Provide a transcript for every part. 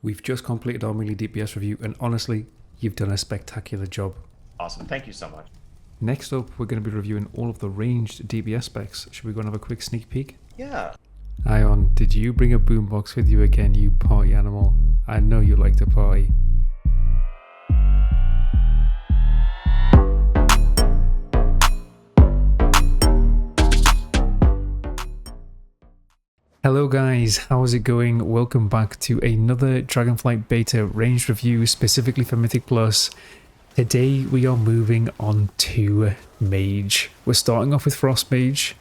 We've just completed our melee DPS review, and honestly, you've done a spectacular job. Awesome, thank you so much. Next up, we're going to be reviewing all of the ranged DPS specs. Should we go and have a quick sneak peek? Yeah. Ion, did you bring a boombox with you again, you party animal? I know you like to party. Hello guys, how's it going? Welcome back to another Dragonflight beta range review specifically for Mythic Plus. Today we are moving on to Mage. We're starting off with Frost Mage.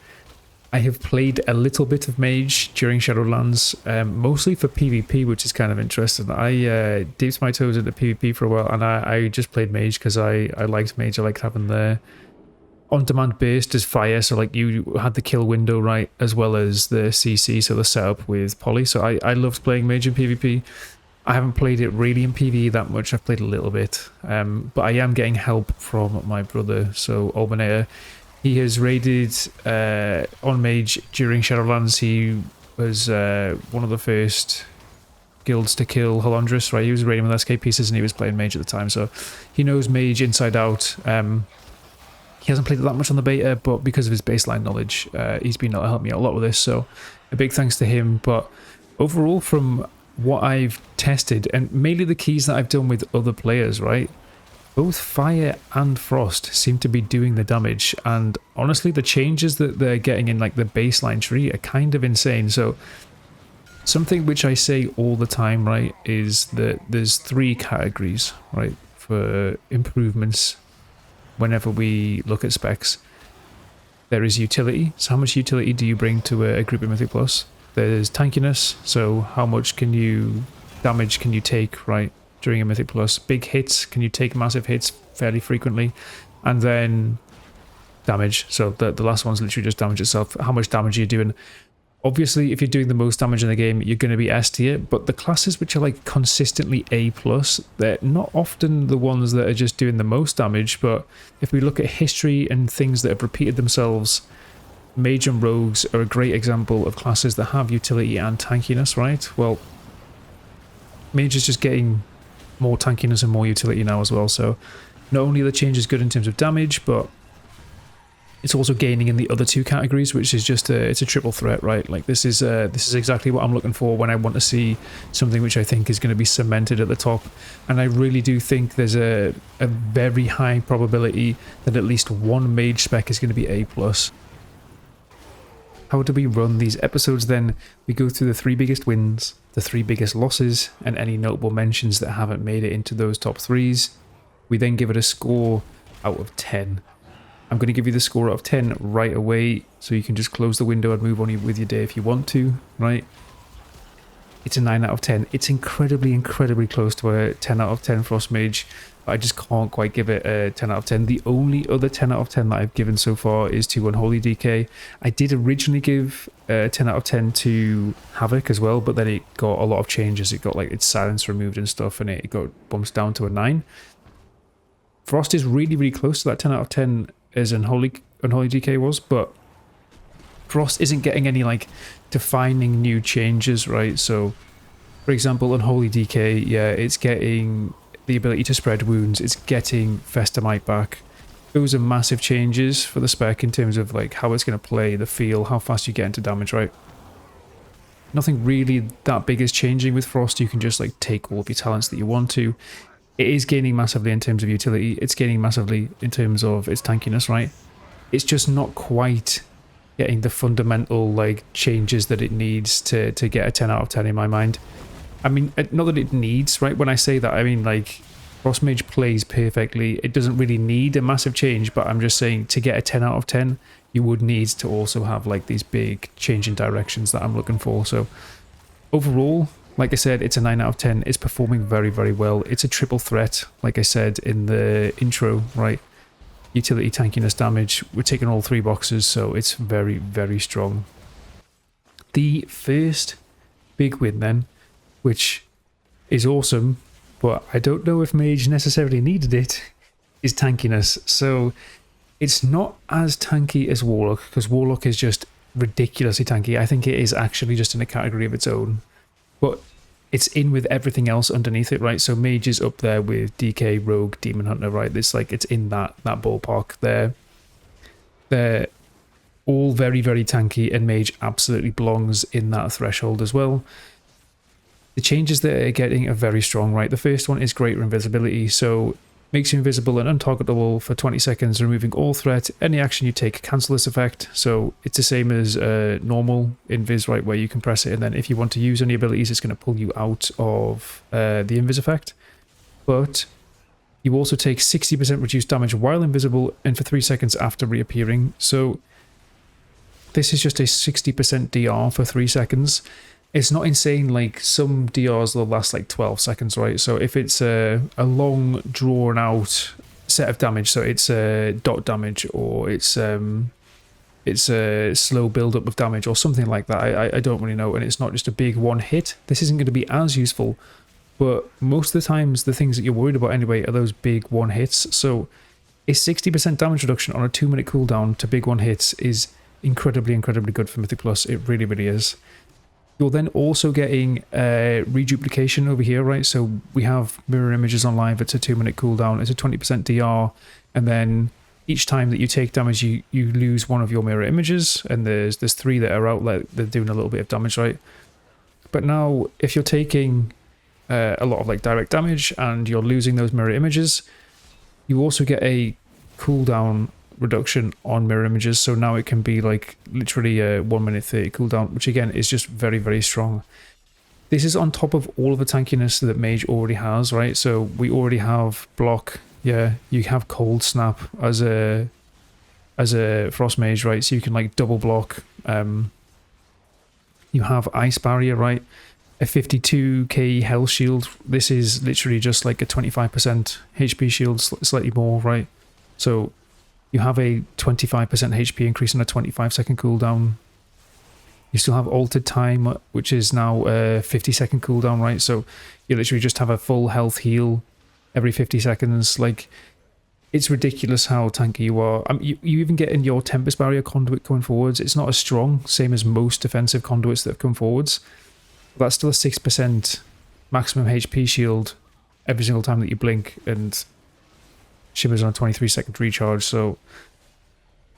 I have played a little bit of Mage during Shadowlands, mostly for PvP, which is kind of interesting. I dipped my toes into PvP for a while, and I just played Mage because I liked Mage. I liked having the on-demand based as fire, so like you had the kill window, right, as well as the CC, so the setup with poly. So I loved playing Mage in PvP. I haven't played it really in PvE that much. I've played a little bit, but I am getting help from my brother. So Albinator, he has raided on Mage during Shadowlands. He was one of the first guilds to kill Halondrus, right? He was raiding with SK pieces and he was playing Mage at the time, so he knows Mage inside out. He hasn't played it that much on the beta, but because of his baseline knowledge, he's been able to help me out a lot with this, so a big thanks to him. But overall, from what I've tested, and mainly the keys that I've done with other players, right, both Fire and Frost seem to be doing the damage, and honestly, the changes that they're getting in like the baseline tree are kind of insane. So something which I say all the time, right, is that there's three categories, right, for improvements. Whenever we look at specs, there is utility. So how much utility do you bring to a group of Mythic Plus? There's tankiness. So how much damage can you take, right, during a Mythic Plus? Big hits. Can you take massive hits fairly frequently? And then damage. So the last one's literally just damage itself. How much damage are you doing? Obviously, if you're doing the most damage in the game, you're going to be S tier, but the classes which are like consistently A+, they're not often the ones that are just doing the most damage. But if we look at history and things that have repeated themselves, Mage and Rogues are a great example of classes that have utility and tankiness, right? Well, Mage is just getting more tankiness and more utility now as well, so not only are the changes good in terms of damage, but it's also gaining in the other two categories, which is just it's a triple threat, right? Like this is exactly what I'm looking for when I want to see something which I think is going to be cemented at the top. And I really do think there's a very high probability that at least one Mage spec is going to be A+. How do we run these episodes then? We go through the three biggest wins, the three biggest losses, and any notable mentions that haven't made it into those top threes. We then give it a score out of 10. I'm going to give you the score out of 10 right away, so you can just close the window and move on with your day if you want to, right? It's a 9 out of 10. It's incredibly, incredibly close to a 10 out of 10 Frost Mage. I just can't quite give it a 10 out of 10. The only other 10 out of 10 that I've given so far is to Unholy DK. I did originally give a 10 out of 10 to Havoc as well, but then it got a lot of changes. It got like its silence removed and stuff, and it got bumped down to a 9. Frost is really, really close to that 10 out of 10 as Unholy DK was, but Frost isn't getting any like defining new changes, right? So for example, Unholy DK, yeah, it's getting the ability to spread wounds, it's getting Festamite back. Those are massive changes for the spec in terms of like how it's going to play, the feel, how fast you get into damage, right? Nothing really that big is changing with Frost. You can just like take all of your talents that you want to. It is gaining massively in terms of utility. It's gaining massively in terms of its tankiness, right? It's just not quite getting the fundamental like changes that it needs to get a 10 out of 10 in my mind. I mean, not that it needs, right? When I say that, I mean like Frost Mage plays perfectly. It doesn't really need a massive change, but I'm just saying to get a 10 out of 10, you would need to also have like these big change in directions that I'm looking for. So overall, like I said, it's a 9 out of 10. It's performing very, very well. It's a triple threat, like I said in the intro, right? Utility, tankiness, damage. We're taking all three boxes, so it's very, very strong. The first big win then, which is awesome, but I don't know if Mage necessarily needed it, is tankiness. So it's not as tanky as Warlock, because Warlock is just ridiculously tanky. I think it is actually just in a category of its own. But it's in with everything else underneath it, right? So mage is up there with DK, rogue, demon hunter, right? It's like it's in that ballpark. They're all very, very tanky, and mage absolutely belongs in that threshold as well. The changes that are getting are very strong, right? The first one is greater invisibility, so makes you invisible and untargetable for 20 seconds, removing all threat. Any action you take cancel this effect, so it's the same as normal invis, right, where you can press it, and then if you want to use any abilities, it's going to pull you out of the invis effect. But you also take 60% reduced damage while invisible and for 3 seconds after reappearing. So this is just a 60% DR for 3 seconds. It's not insane, like some DRs will last like 12 seconds, right? So if it's a long, drawn out set of damage, so it's a dot damage, or it's a slow build up of damage or something like that, I don't really know, and it's not just a big one hit, this isn't going to be as useful. But most of the times, the things that you're worried about anyway are those big one hits. So a 60% damage reduction on a 2-minute cooldown to big one hits is incredibly, incredibly good for Mythic Plus. It really, really is. You're then also getting reduplication over here, right? So we have mirror images on live. It's a 2-minute cooldown. It's a 20% DR. And then each time that you take damage, you lose one of your mirror images. And there's 3 that are out, like they're doing a little bit of damage, right? But now, if you're taking a lot of like direct damage and you're losing those mirror images, you also get a cooldown reduction on mirror images, so now it can be like literally a 1 minute 30 cooldown, which again is just very, very strong. This is on top of all of the tankiness that mage already has, right? So we already have block, yeah, you have cold snap as a frost mage, right? So you can like double block. You have ice barrier, right? A 52k health shield. This is literally just like a 25% HP shield, slightly more, right? So you have a 25% HP increase on a 25-second cooldown. You still have altered time, which is now a 50-second cooldown, right? So you literally just have a full health heal every 50 seconds. Like, it's ridiculous how tanky you are. You even get in your Tempest Barrier conduit going forwards. It's not as strong, same as most defensive conduits that have come forwards. But that's still a 6% maximum HP shield every single time that you blink, and Shimmers on a 23-second recharge. So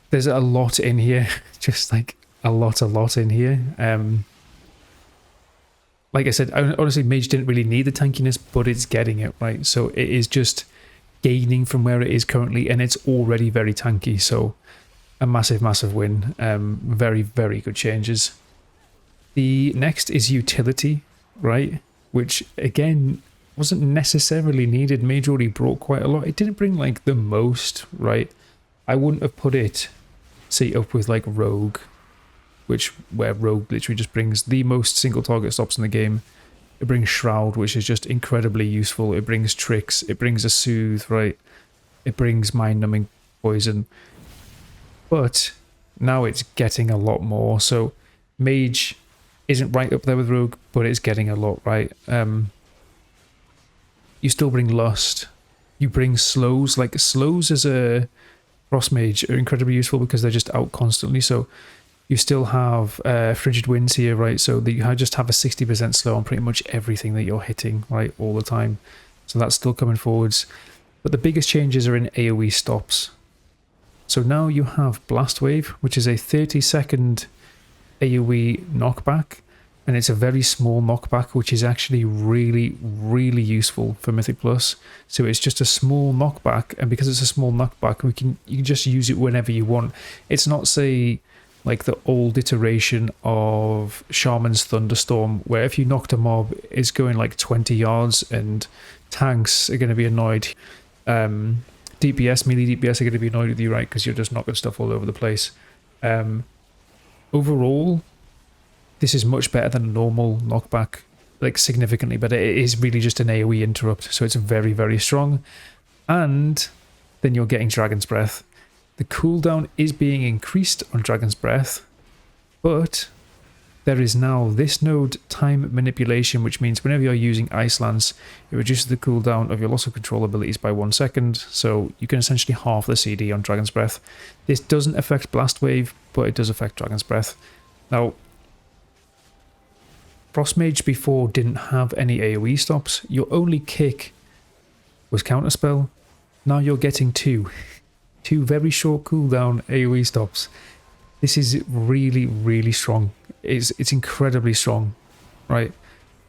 there's a lot in here, just like a lot in here. Like I said, honestly, mage didn't really need the tankiness, but it's getting it, right? So it is just gaining from where it is currently, and it's already very tanky. So a massive, massive win. Very, very good changes. The next is utility, right? Which again wasn't necessarily needed. Mage already brought quite a lot. It didn't bring like the most, right? I wouldn't have put it, say, up with like Rogue, where Rogue literally just brings the most single target stops in the game. It brings Shroud, which is just incredibly useful. It brings Tricks. It brings a Soothe, right? It brings mind-numbing poison. But now it's getting a lot more. So Mage isn't right up there with Rogue, but it's getting a lot, right? You still bring Lust. You bring Slows. Like, Slows as a Frost Mage are incredibly useful because they're just out constantly. So you still have Frigid Winds here, right? So that you just have a 60% slow on pretty much everything that you're hitting, right, all the time. So that's still coming forwards. But the biggest changes are in AoE stops. So now you have Blast Wave, which is a 30-second AoE knockback. And it's a very small knockback, which is actually really, really useful for Mythic Plus. So it's just a small knockback, and because it's a small knockback, you can just use it whenever you want. It's not, say, like the old iteration of Shaman's Thunderstorm, where if you knocked a mob, it's going like 20 yards, and tanks are going to be annoyed. DPS, melee DPS are going to be annoyed with you, right? Because you're just knocking stuff all over the place. Overall, this is much better than a normal knockback, like significantly better. It is really just an AoE interrupt, so it's very, very strong. And then you're getting Dragon's Breath. The cooldown is being increased on Dragon's Breath, but there is now this node time manipulation, which means whenever you're using Ice Lance, it reduces the cooldown of your loss of control abilities by 1 second, so you can essentially half the CD on Dragon's Breath. This doesn't affect Blast Wave, but it does affect Dragon's Breath. Now, Frost Mage before didn't have any AoE stops. Your only kick was Counterspell. Now you're getting two very short cooldown AoE stops. This is really, really strong. It's incredibly strong, right?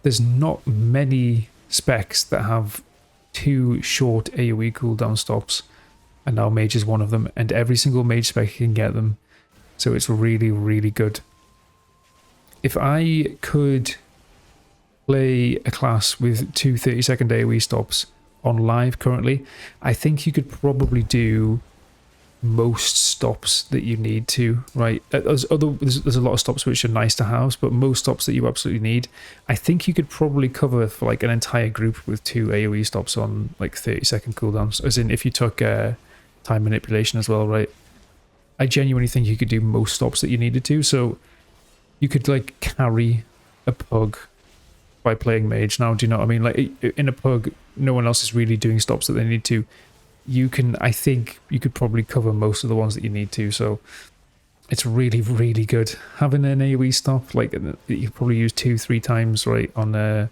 There's not many specs that have 2 short AoE cooldown stops, and now Mage is one of them, and every single Mage spec can get them. So it's really, really good. If I could play a class with 2 30-second AoE stops on live currently, I think you could probably do most stops that you need to, right? There's a lot of stops which are nice to have, but most stops that you absolutely need, I think you could probably cover for like an entire group with 2 AoE stops on like 30-second cooldowns, as in if you took time manipulation as well, right? I genuinely think you could do most stops that you needed to, so you could like carry a pug by playing Mage. Now, do you know what I mean? Like in a pug, no one else is really doing stops that they need to. I think you could probably cover most of the ones that you need to, so it's really, really good. Having an AoE stop, like you probably use 2-3 times, right, on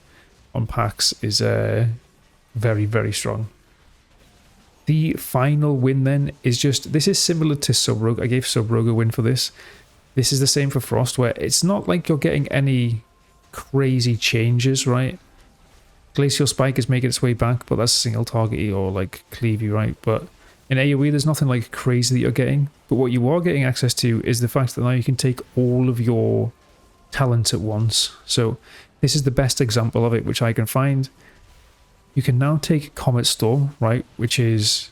packs is very, very strong. The final win then is just, this is similar to Subrogue. I gave Subrogue a win for this. This is the same for Frost, where it's not like you're getting any crazy changes, right? Glacial Spike is making its way back, but that's single targety or like cleavey, right? But in AoE, there's nothing like crazy that you're getting. But what you are getting access to is the fact that now you can take all of your talents at once. So this is the best example of it, which I can find. You can now take Comet Storm, right? Which is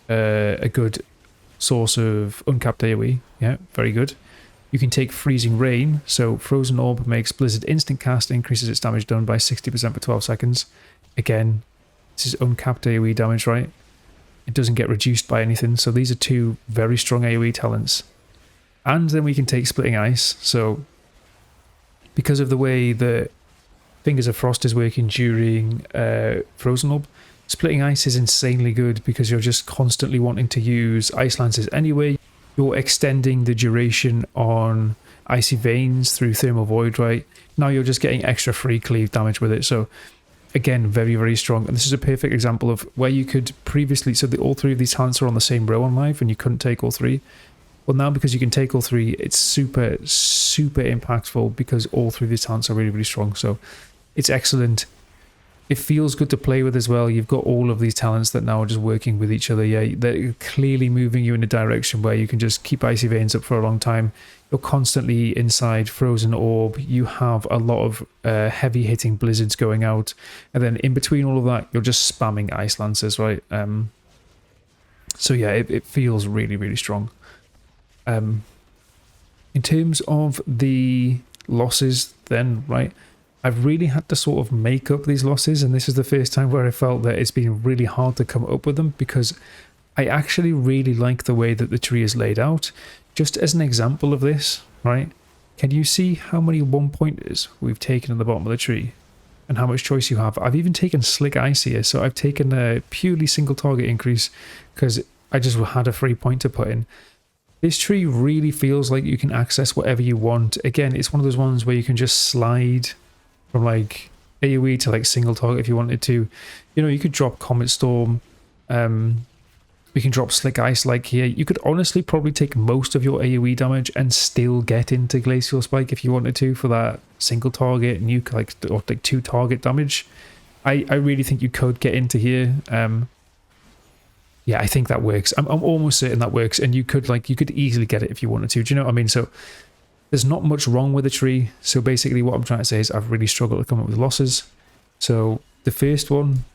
a good source of uncapped AoE. Yeah, very good. You can take Freezing Rain, so Frozen Orb makes Blizzard instant cast, increases its damage done by 60% for 12 seconds. Again, this is uncapped AoE damage, right? It doesn't get reduced by anything, so these are 2 very strong AoE talents. And then we can take Splitting Ice, so because of the way the Fingers of Frost is working during Frozen Orb, Splitting Ice is insanely good because you're just constantly wanting to use Ice Lances anyway. You're extending the duration on Icy Veins through Thermal Void, right? Now you're just getting extra free cleave damage with it. So again, very, very strong. And this is a perfect example of where you could previously, so all 3 of these talents are on the same row on live and you couldn't take all 3. Well, now because you can take all 3, it's super, super impactful because all 3 of these talents are really, really strong. So it's excellent. It feels good to play with as well. You've got all of these talents that now are just working with each other. Yeah, they're clearly moving you in a direction where you can just keep Icy Veins up for a long time. You're constantly inside Frozen Orb. You have a lot of heavy hitting blizzards going out. And then in between all of that, you're just spamming Ice Lancers, right? So yeah, it feels really, really strong. In terms of the losses then, right? I've really had to sort of make up these losses, and this is the first time where I felt that it's been really hard to come up with them because I actually really like the way that the tree is laid out. Just as an example of this, right? Can you see how many 1-pointers we've taken at the bottom of the tree and how much choice you have? I've even taken Slick Ice here, so I've taken a purely single target increase because I just had a free point to put in. This tree really feels like you can access whatever you want. Again, it's one of those ones where you can just slide from like AoE to like single target if you wanted to. You know, you could drop Comet Storm, we can drop Slick Ice like here. You could honestly probably take most of your AoE damage and still get into Glacial Spike if you wanted to for that single target nuke, or like 2 target damage. I really think you could get into here. Yeah, I think that works. I'm almost certain that works, and you could easily get it if you wanted to. Do you know what I mean? So there's not much wrong with the tree. So basically what I'm trying to say is I've really struggled to come up with losses. So the first one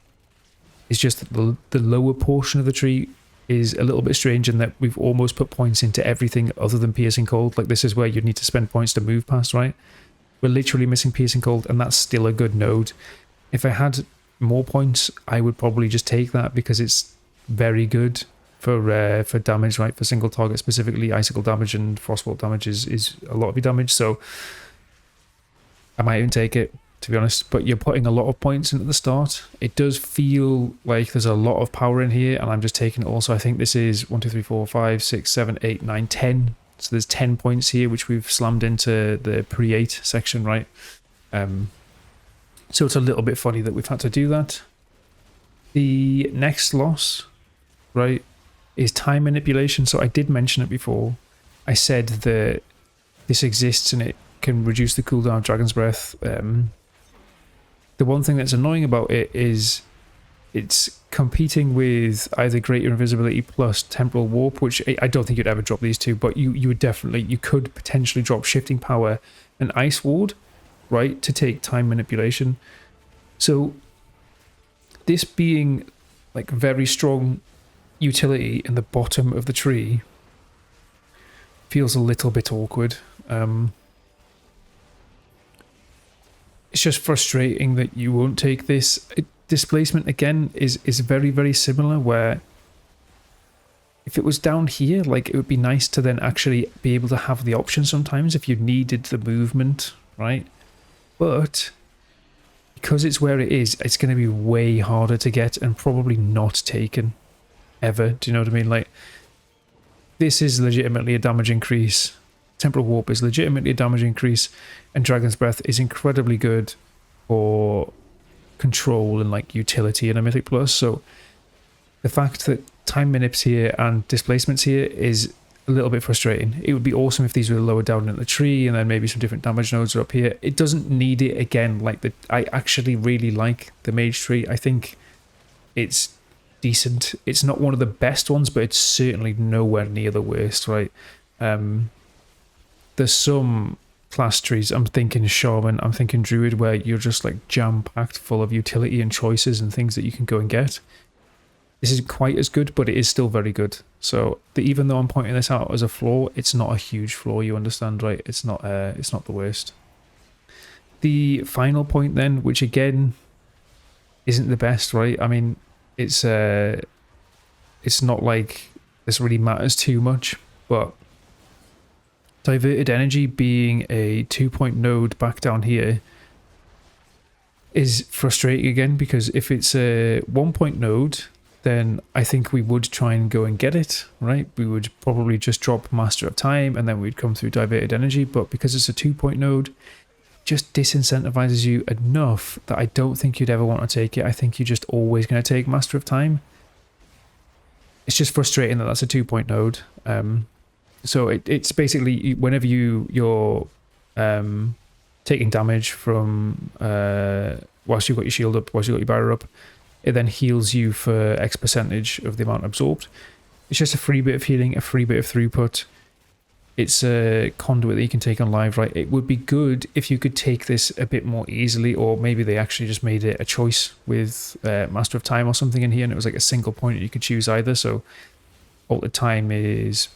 is just the lower portion of the tree is a little bit strange in that we've almost put points into everything other than Piercing Cold. Like this is where you'd need to spend points to move past, right? We're literally missing Piercing Cold, and that's still a good node. If I had more points, I would probably just take that because it's very good for damage, right? For single target specifically, icicle damage and frostbolt damage is a lot of your damage, so I might even take it, to be honest. But you're putting a lot of points in at the start. It does feel like there's a lot of power in here, and I'm just taking it all. So I think this is 1, 2, 3, 4, 5, 6, 7, 8, 9, 10. So there's 10 points here, which we've slammed into the pre-8 section, right? So it's a little bit funny that we've had to do that. The next loss, right, is time manipulation. So I did mention it before. I said that this exists and it can reduce the cooldown of Dragon's Breath. The one thing that's annoying about it is it's competing with either Greater Invisibility plus Temporal Warp, which I don't think you'd ever drop these two, but you would definitely, you could potentially drop Shifting Power and Ice Ward, right, to take time manipulation. So this being like very strong utility in the bottom of the tree feels a little bit awkward. It's just frustrating that you won't take this. Displacement again is very, very similar, where if it was down here, like, it would be nice to then actually be able to have the option sometimes if you needed the movement, right? But because it's where it is, it's going to be way harder to get and probably not taken ever. Do you know what I mean? Like, this is legitimately a damage increase. Temporal Warp is legitimately a damage increase, and Dragon's Breath is incredibly good for control and like utility in a Mythic Plus. So the fact that time manips here and displacements here is a little bit frustrating. It would be awesome if these were lower down in the tree and then maybe some different damage nodes are up here. It doesn't need it again. Like, I actually really like the mage tree. I think it's decent. It's not one of the best ones, but it's certainly nowhere near the worst, right? There's some class trees, I'm thinking Shaman, I'm thinking Druid, where you're just like jam-packed full of utility and choices and things that you can go and get. This isn't quite as good, but it is still very good. So even though I'm pointing this out as a flaw, it's not a huge flaw, you understand, right? It's not the worst. The final point then, which again isn't the best, right? I mean, it's not like this really matters too much, but Diverted Energy being a 2-point node back down here is frustrating again, because if it's a 1-point node, then I think we would try and go and get it, right? We would probably just drop Master of Time and then we'd come through Diverted Energy, but because it's a 2-point node, it just disincentivizes you enough that I don't think you'd ever want to take it. I think you're just always going to take Master of Time. It's just frustrating that that's a 2-point node. So it's basically whenever you're taking damage from whilst you've got your shield up, whilst you've got your barrier up, it then heals you for X percentage of the amount absorbed. It's just a free bit of healing, a free bit of throughput. It's a conduit that you can take on live, right? It would be good if you could take this a bit more easily, or maybe they actually just made it a choice with Master of Time or something in here, and it was like a single point that you could choose either. So Altered Time is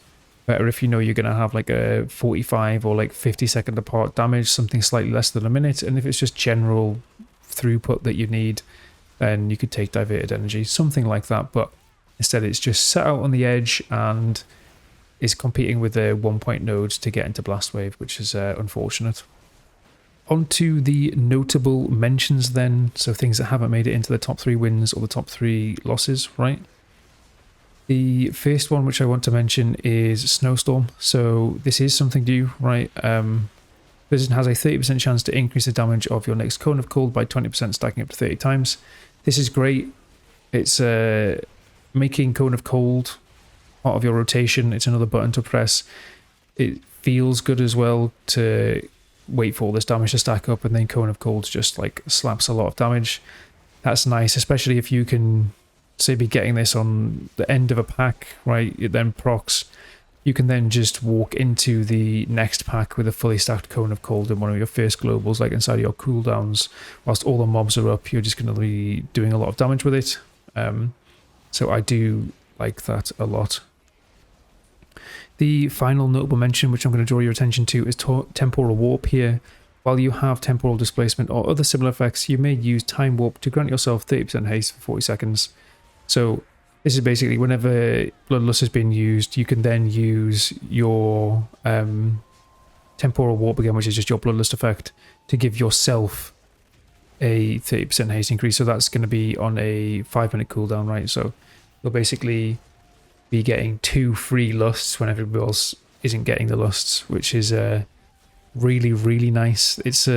better if you know you're going to have like a 45 or like 50-second apart damage, something slightly less than a minute. And if it's just general throughput that you need, then you could take Diverted Energy, something like that. But instead it's just set out on the edge and is competing with the 1-point nodes to get into Blast Wave, which is unfortunate. On to the notable mentions then, so things that haven't made it into the top 3 wins or the top 3 losses, right? The first one which I want to mention is Snowstorm. So this is something new, right? Blizzard has a 30% chance to increase the damage of your next Cone of Cold by 20%, stacking up to 30 times. This is great. It's making Cone of Cold part of your rotation. It's another button to press. It feels good as well to wait for all this damage to stack up, and then Cone of Cold just like slaps a lot of damage. That's nice, especially if you can say be getting this on the end of a pack, right? It then procs. You can then just walk into the next pack with a fully stacked Cone of Cold in one of your first globals, like inside of your cooldowns. Whilst all the mobs are up, you're just going to be doing a lot of damage with it. So I do like that a lot. The final notable mention, which I'm going to draw your attention to, is Temporal Warp here. While you have Temporal Displacement or other similar effects, you may use Time Warp to grant yourself 30% haste for 40 seconds. So this is basically whenever Bloodlust has been used, you can then use your Temporal Warp again, which is just your Bloodlust effect, to give yourself a 30% haste increase. So that's going to be on a 5-minute cooldown, right? So you'll basically be getting 2 free lusts when everybody else isn't getting the lusts, which is really, really nice. It's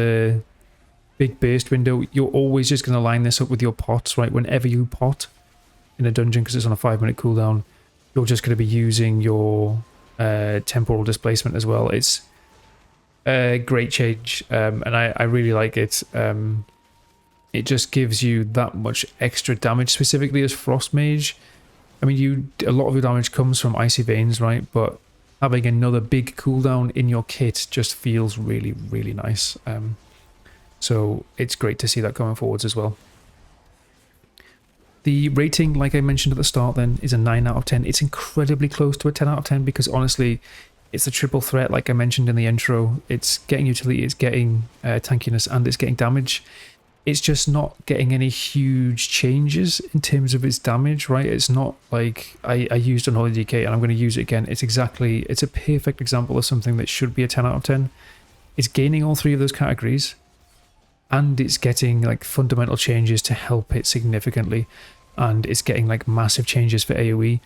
big burst window. You're always just going to line this up with your pots, right? Whenever you pot in a dungeon, because it's on a 5-minute cooldown, you're just going to be using your temporal displacement as well. It's a great change, and I really like it. It just gives you that much extra damage, specifically as Frost Mage. I mean, a lot of your damage comes from Icy Veins, right? But having another big cooldown in your kit just feels really, really nice. So it's great to see that coming forwards as well. The rating, like I mentioned at the start then, is a 9 out of 10. It's incredibly close to a 10 out of 10 because honestly, it's a triple threat like I mentioned in the intro. It's getting utility, it's getting tankiness, and it's getting damage. It's just not getting any huge changes in terms of its damage, right? It's not like I used Unholy DK and I'm going to use it again. It's a perfect example of something that should be a 10 out of 10. It's gaining all three of those categories, and it's getting like fundamental changes to help it significantly, and it's getting like massive changes for AoE.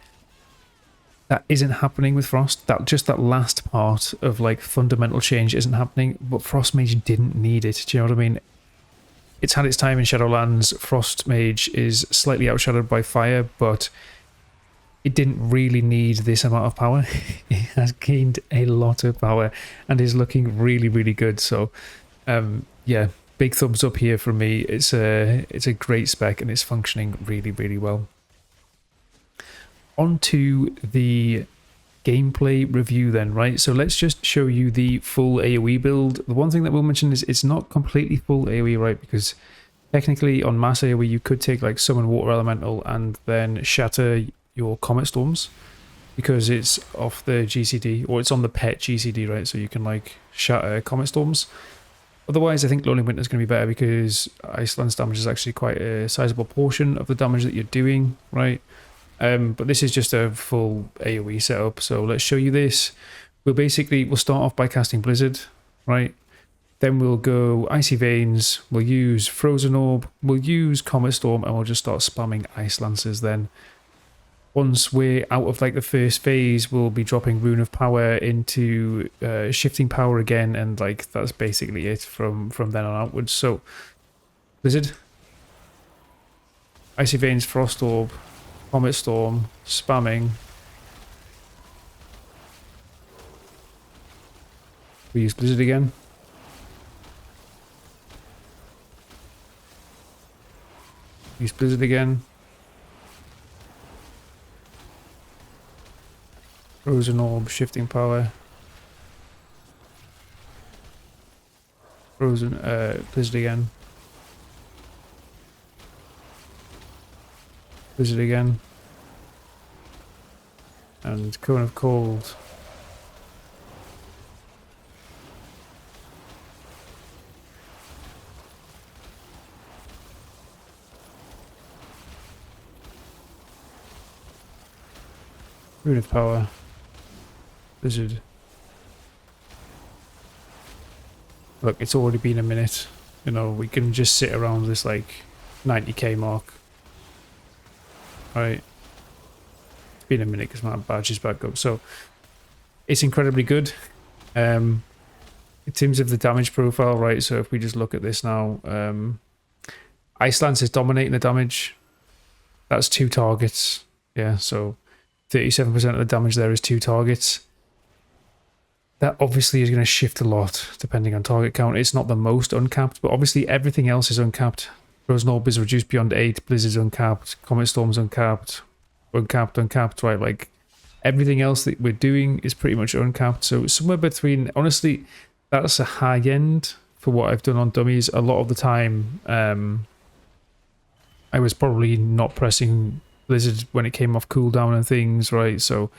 That isn't happening with Frost. That last part of like fundamental change isn't happening, but Frost Mage didn't need it. Do you know what I mean? It's had its time in Shadowlands. Frost Mage is slightly outshadowed by Fire, but it didn't really need this amount of power. It has gained a lot of power and is looking really, really good. So, yeah, big thumbs up here from me. It's a great spec and it's functioning really, really well. On to the gameplay review then, right? So let's just show you the full AoE build. The one thing that we'll mention is it's not completely full AoE, right? Because technically on mass AoE you could take like summon water elemental and then shatter your comet storms because it's off the GCD, or it's on the pet GCD, right? So you can like shatter comet storms. Otherwise I think Lonely Winter is going to be better because Iceland's damage is actually quite a sizable portion of the damage that you're doing, right? But this is just a full AoE setup, so let's show you this. We'll start off by casting Blizzard, right? Then we'll go Icy Veins, we'll use Frozen Orb, we'll use Comet Storm, and we'll just start spamming Ice Lances then. Once we're out of like the first phase, we'll be dropping Rune of Power into Shifting Power again, and like that's basically it from then on outwards. So, Blizzard, Icy Veins, Frost Orb, Comet Storm, spamming. We use Blizzard again. Use Blizzard again. Frozen Orb, Shifting Power. Blizzard again. Blizzard again. And Cone of Cold. Rune of Power. Blizzard. Look, it's already been a minute. You know, we can just sit around this like 90k mark. Right. It's been a minute because my badge is back up. So it's incredibly good. In terms of the damage profile, right? So if we just look at this now, Ice Lance is dominating the damage. That's 2 targets. Yeah, so 37% of the damage there is 2 targets. That obviously is going to shift a lot depending on target count. It's not the most uncapped, but obviously everything else is uncapped. Frozen Orb is reduced beyond 8, Blizzard's uncapped, Comet Storm's uncapped, uncapped, right? Like everything else that we're doing is pretty much uncapped. So somewhere between, honestly, that's a high end for what I've done on dummies. A lot of the time, I was probably not pressing Blizzard when it came off cooldown and things, right? So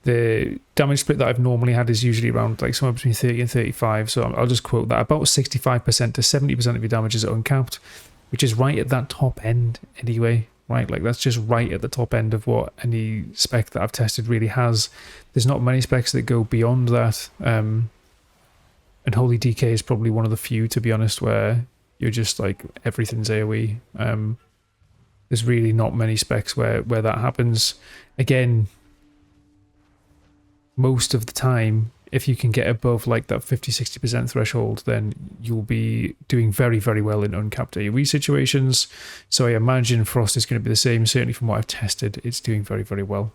the damage split that I've normally had is usually around like somewhere between 30 and 35. So I'll just quote that. About 65% to 70% of your damage is uncapped, which is right at that top end anyway, right? Like that's just right at the top end of what any spec that I've tested really has. There's not many specs that go beyond that. And Holy DK is probably one of the few, to be honest, where you're just like everything's AoE. There's really not many specs where that happens. Again, most of the time, if you can get above like that 50-60% threshold, then you'll be doing very, very well in uncapped AoE situations. So I imagine Frost is going to be the same. Certainly from what I've tested, it's doing very, very well.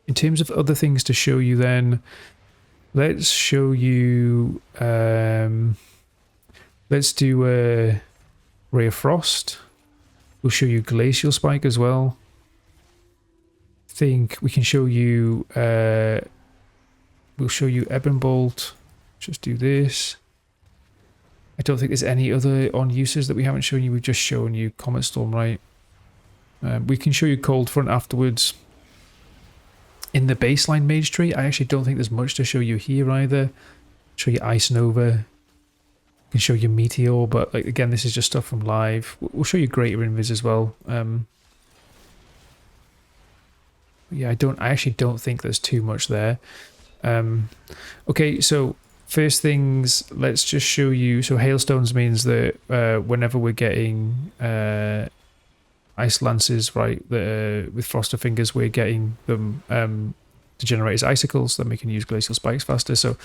In terms of other things to show you then, let's show you, let's do a Ray of Frost. We'll show you Glacial Spike as well. I think we can show you, we'll show you Ebon Bolt. Just do this. I don't think there's any other on uses that we haven't shown you. We've just shown you Comet Storm, right? We can show you Cold Front afterwards. In the baseline mage tree, I actually don't think there's much to show you here either. Show you Ice Nova. Can show you Meteor, but like again, this is just stuff from live. We'll show you Greater Invis as well. Yeah, I actually don't think there's too much there. Okay, so first things, let's just show you. So Hailstones means that whenever we're getting Ice Lances, right, with Froster Fingers, we're getting them to generate as icicles, then we can use Glacial Spikes faster. So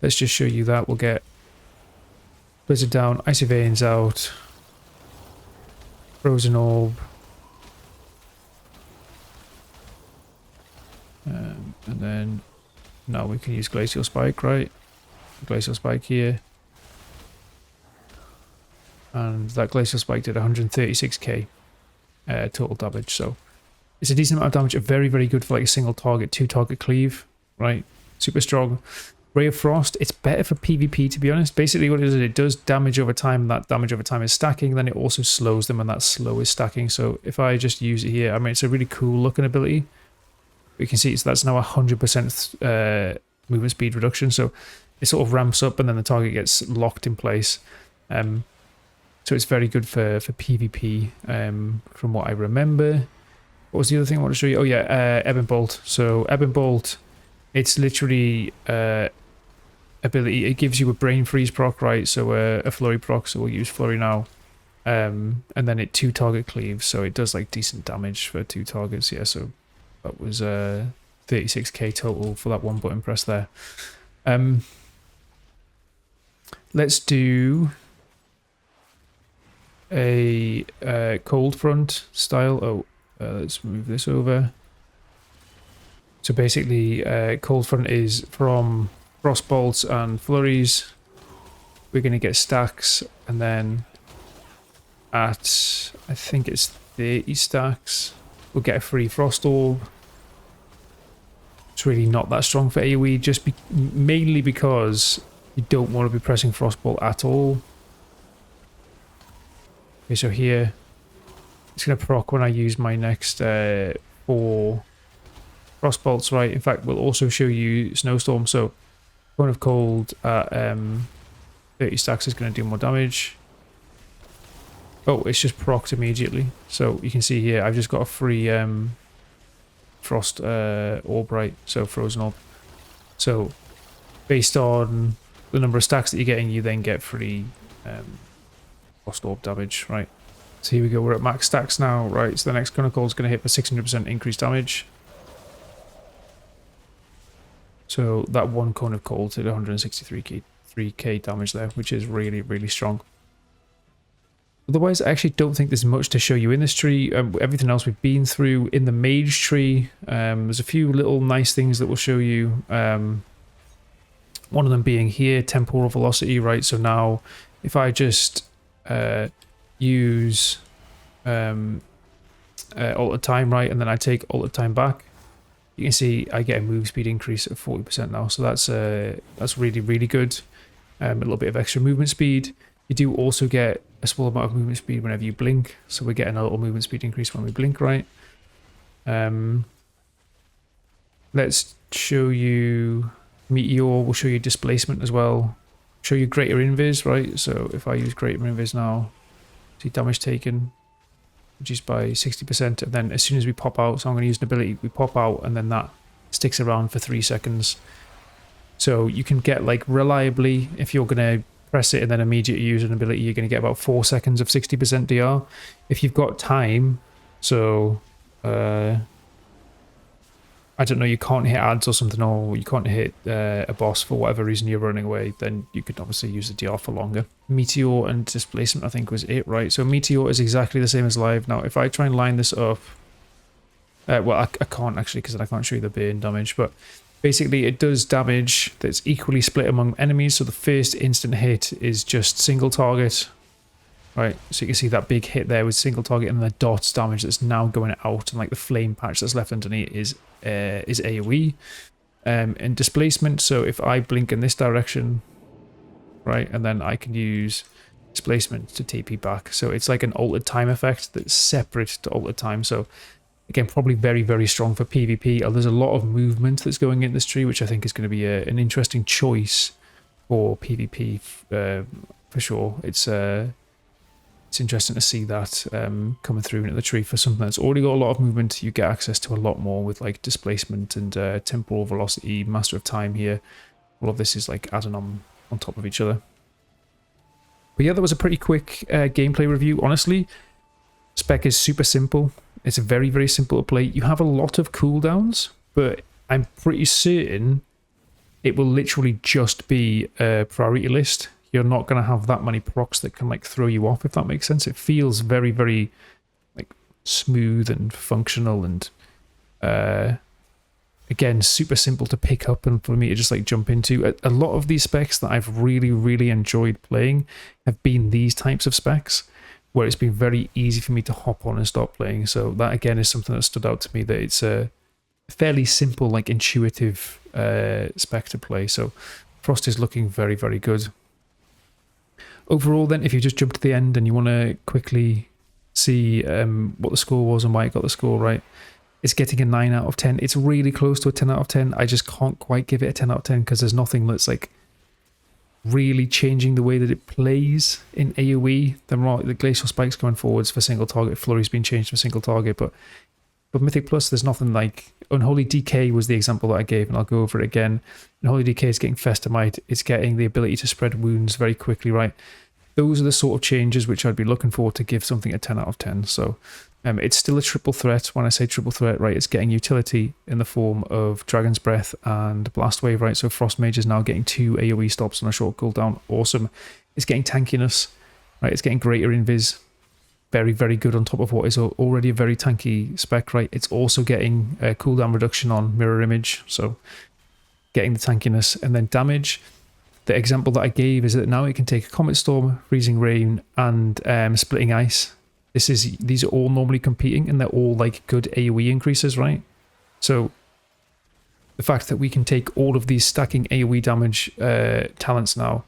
let's just show you that. We'll get Blizzard down, Icy Veins out, Frozen Orb, and then now we can use Glacial Spike, right? Glacial Spike here. And that Glacial Spike did 136k total damage, so it's a decent amount of damage. Very, very good for like a single target, 2-target cleave, right? Super strong. Ray of Frost, it's better for PvP, to be honest. Basically what it is, it does damage over time. That damage over time is stacking, then it also slows them, and that slow is stacking. So if I just use it here, I mean, it's a really cool looking ability. You can see that's now 100% movement speed reduction, so it sort of ramps up and then the target gets locked in place. So it's very good for PvP, from what I remember. What was the other thing I want to show you? Oh yeah, Ebon Bolt. So Ebon Bolt, it's literally ability. It gives you a Brain Freeze proc, right? So a Flurry proc. So we'll use Flurry now, and then it 2-target cleaves. So it does like decent damage for 2 targets. Yeah. So that was 36k total for that one button press there. Let's do a Cold Front style. Oh, let's move this over. So basically, Cold Front is from Frost Bolts and Flurries. We're going to get stacks, and then at, I think it's 30 stacks, we'll get a free Frost Orb. It's really not that strong for AoE, just mainly because you don't want to be pressing Frostbolt at all. Okay, so here, it's going to proc when I use my next 4 Frostbolts, right? In fact, we'll also show you Snowstorm. So, Cone of Cold at 30 stacks is going to do more damage. Oh, it's just procced immediately. So, you can see here, I've just got a free Frost Orb, right? So, Frozen Orb. So, based on the number of stacks that you're getting, you then get free Frost Orb damage, right? So here we go, we're at max stacks now, right? So the next Cone of Cold is going to hit for 600% increased damage. So that one Cone of Cold did 163k damage there, which is really, really strong. Otherwise, I actually don't think there's much to show you in this tree. Everything else we've been through. In the mage tree, there's a few little nice things that we'll show you. One of them being here, temporal velocity, right? So now if I just use altered time, right, and then I take altered time back, you can see I get a move speed increase of 40% now. So that's really, really good. A little bit of extra movement speed. You do also get a small amount of movement speed whenever you blink. So we're getting a little movement speed increase when we blink, right? Let's show you Meteor. We'll show you displacement as well. Show you Greater Invis, right? So if I use Greater Invis now, see damage taken reduced by 60%, and then as soon as we pop out, so I'm going to use an ability, we pop out and then that sticks around for 3 seconds. So you can get like reliably, if you're going to press it and then immediately use an ability, you're going to get about 4 seconds of 60% DR. If you've got time, so I don't know, you can't hit ads or something, or you can't hit a boss for whatever reason you're running away, then you could obviously use the DR for longer. Meteor and displacement, I think, was it, right? So Meteor is exactly the same as live. Now, if I try and line this up, well, I can't actually, because I can't show you the burn damage, but basically it does damage that's equally split among enemies. So the first instant hit is just single target, right? So you can see that big hit there with single target, and the dots damage that's now going out, and like the flame patch that's left underneath is AoE. And displacement, so if I blink in this direction, right, and then I can use displacement to TP back. So it's like an altered time effect that's separate to altered time. So again, probably very, very strong for PvP. There's a lot of movement that's going in this tree, which I think is going to be an interesting choice for PvP for sure. It's interesting to see that coming through into the tree for something that's already got a lot of movement. You get access to a lot more with like displacement and temporal velocity, master of time here. All of this is like adding on top of each other. But yeah, that was a pretty quick gameplay review. Honestly, spec is super simple. It's very, very simple to play. You have a lot of cooldowns, but I'm pretty certain it will literally just be a priority list. You're not going to have that many procs that can like throw you off, if that makes sense. It feels very, very like smooth and functional, and again, super simple to pick up and for me to just like jump into. A lot of these specs that I've really, really enjoyed playing have been these types of specs, where it's been very easy for me to hop on and start playing. So that again is something that stood out to me, that it's a fairly simple, like intuitive spec to play. So Frost is looking very, very good. Overall then, if you just jump to the end and you want to quickly see what the score was and why it got the score right, it's getting a 9 out of 10. It's really close to a 10 out of 10. I just can't quite give it a 10 out of 10 because there's nothing that's like really changing the way that it plays in AoE. The glacial spikes going forwards for single target, flurry's been changed for single target, but Mythic Plus, there's nothing like. Unholy Decay was the example that I gave, and I'll go over it again. Unholy Decay is getting Festamite, it's getting the ability to spread wounds very quickly, right? Those are the sort of changes which I'd be looking for to give something a 10 out of 10. So it's still a triple threat. When I say triple threat, right, it's getting utility in the form of Dragon's Breath and Blast Wave, right? So Frost Mage is now getting 2 AoE stops on a short cooldown. Awesome. It's getting Tankiness, right? It's getting greater invis. Very, very good on top of what is already a very tanky spec, right? It's also getting a cooldown reduction on Mirror Image, so getting the tankiness. And then damage, the example that I gave is that now it can take a Comet Storm, Freezing Rain, and Splitting Ice. These are all normally competing, and they're all like good AoE increases, right? So the fact that we can take all of these stacking AoE damage talents now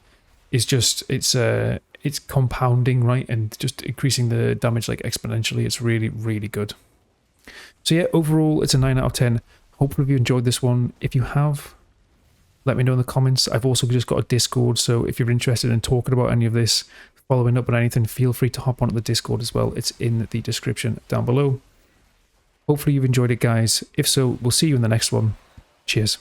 is just, it's compounding, right, and just increasing the damage like exponentially. It's really, really good. So yeah, overall it's a 9 out of 10. Hopefully you enjoyed this one. If you have, let me know in the comments. I've also just got a Discord, so if you're interested in talking about any of this, following up on anything, feel free to hop onto the Discord as well. It's in the description down below. Hopefully you've enjoyed it, guys. If so, we'll see you in the next one. Cheers.